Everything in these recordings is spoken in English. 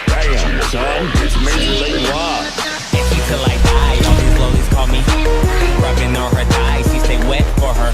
Damn, son, it's Major League Rock. And she till I die, all these lollies call me. Rubbing on her thighs, she stay wet for her.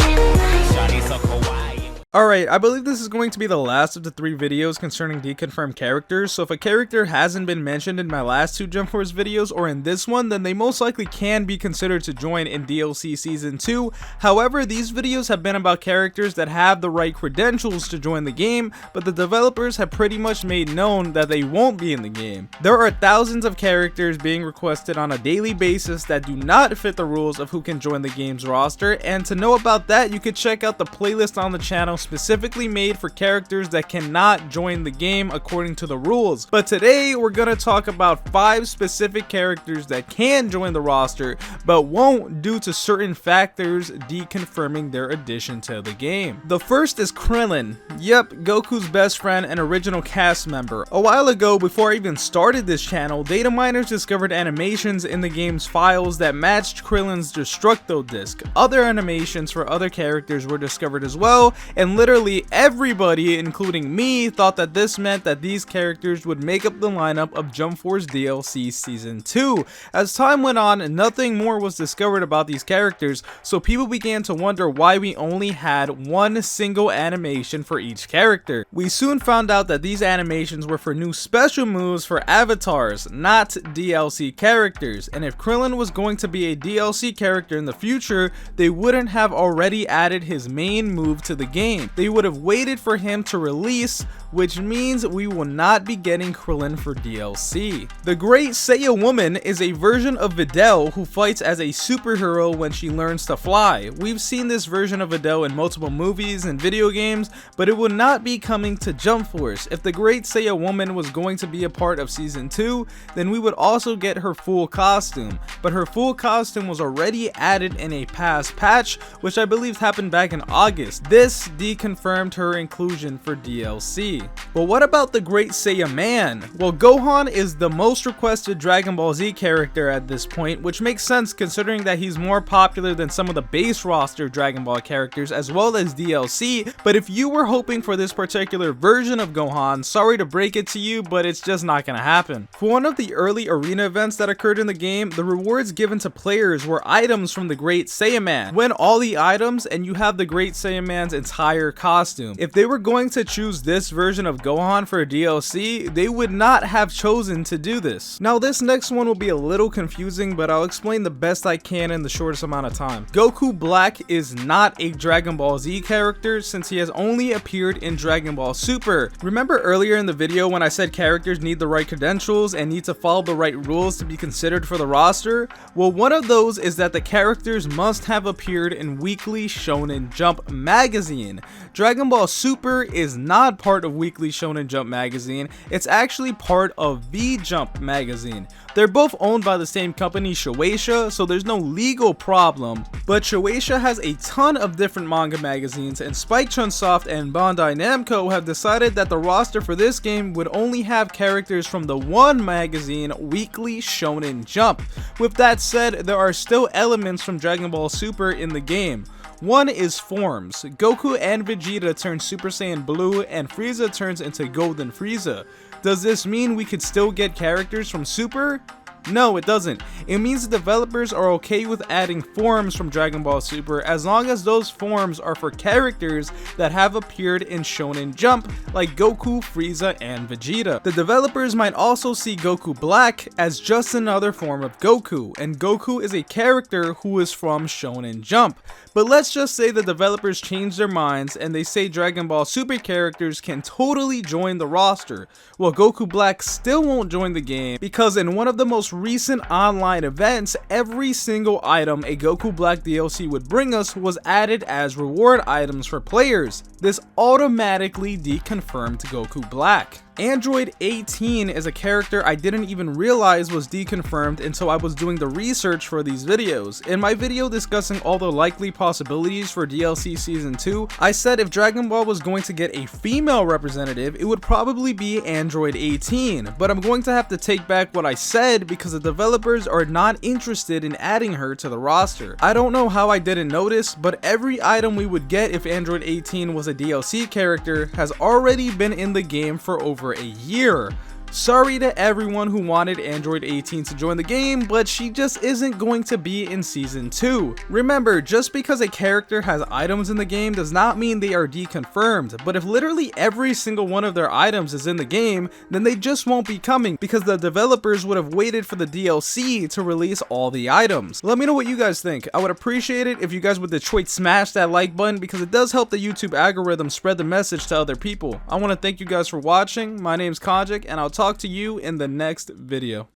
Shawty so kawaii. Alright, I believe this is going to be the last of the 3 videos concerning deconfirmed characters, so if a character hasn't been mentioned in my last 2 Jump Force videos or in this one, then they most likely can be considered to join in DLC Season 2. However, these videos have been about characters that have the right credentials to join the game, but the developers have pretty much made known that they won't be in the game. There are thousands of characters being requested on a daily basis that do not fit the rules of who can join the game's roster, and to know about that, you could check out the playlist on the channel specifically made for characters that cannot join the game according to the rules. But today we're gonna talk about 5 specific characters that can join the roster but won't due to certain factors deconfirming their addition to the game. The first is Krillin. Yep, Goku's best friend and original cast member. A while ago, before I even started this channel, data miners discovered animations in the game's files that matched Krillin's Destructo disc. Other animations for other characters were discovered as well, and literally everybody, including me, thought that this meant that these characters would make up the lineup of Jump Force DLC Season 2. As time went on, nothing more was discovered about these characters, so people began to wonder why we only had one single animation for each character. We soon found out that these animations were for new special moves for avatars, not DLC characters, and if Krillin was going to be a DLC character in the future, they wouldn't have already added his main move to the game. They would have waited for him to release, which means we will not be getting Krillin for DLC. The Great Saiyan Woman is a version of Videl who fights as a superhero when she learns to fly. We've seen this version of Videl in multiple movies and video games, but it will not be coming to Jump Force. If the Great Saiyan Woman was going to be a part of Season 2, then we would also get her full costume, but her full costume was already added in a past patch, which I believe happened back in August. This deconfirmed her inclusion for DLC. But what about the Great Saiyan Man? Well, Gohan is the most requested Dragon Ball Z character at this point, which makes sense considering that he's more popular than some of the base roster Dragon Ball characters as well as DLC, but if you were hoping for this particular version of Gohan, sorry to break it to you, but it's just not gonna happen. For one of the early arena events that occurred in the game, the rewards given to players were items from the Great Saiyan Man. Win all the items and you have the Great Saiyan Man's entire costume. If they were going to choose this version of Gohan for a DLC, they would not have chosen to do this. Now this next one will be a little confusing, but I'll explain the best I can in the shortest amount of time. Goku Black is not a Dragon Ball Z character since he has only appeared in Dragon Ball Super. Remember earlier in the video when I said characters need the right credentials and need to follow the right rules to be considered for the roster? Well, one of those is that the characters must have appeared in Weekly Shonen Jump magazine. Dragon Ball Super is not part of Weekly Shonen Jump magazine, it's actually part of V-Jump magazine. They're both owned by the same company, Shueisha, so there's no legal problem, but Shueisha has a ton of different manga magazines, and Spike Chunsoft and Bandai Namco have decided that the roster for this game would only have characters from the one magazine, Weekly Shonen Jump. With that said, there are still elements from Dragon Ball Super in the game. One is forms. Goku and Vegeta turn Super Saiyan Blue and Frieza turns into Golden Frieza. Does this mean we could still get characters from Super? No, it doesn't. It means the developers are okay with adding forms from Dragon Ball Super as long as those forms are for characters that have appeared in Shonen Jump like Goku, Frieza, and Vegeta. The developers might also see Goku Black as just another form of Goku, and Goku is a character who is from Shonen Jump. But let's just say the developers change their minds and they say Dragon Ball Super characters can totally join the roster. Well, Goku Black still won't join the game because in one of the most recent online events, every single item a Goku Black DLC would bring us was added as reward items for players. This automatically deconfirmed Goku Black. Android 18 is a character I didn't even realize was deconfirmed until I was doing the research for these videos. In my video discussing all the likely possibilities for DLC Season 2, I said if Dragon Ball was going to get a female representative, it would probably be Android 18, but I'm going to have to take back what I said because the developers are not interested in adding her to the roster. I don't know how I didn't notice, but every item we would get if Android 18 was a DLC character has already been in the game for over a year. Sorry to everyone who wanted Android 18 to join the game, but she just isn't going to be in Season 2. Remember, just because a character has items in the game does not mean they are deconfirmed, but if literally every single one of their items is in the game, then they just won't be coming because the developers would have waited for the DLC to release all the items. Let me know what you guys think. I would appreciate it if you guys would Detroit smash that like button because it does help the YouTube algorithm spread the message to other people. I want to thank you guys for watching. My name's Konjic, and I'll talk to you in the next video.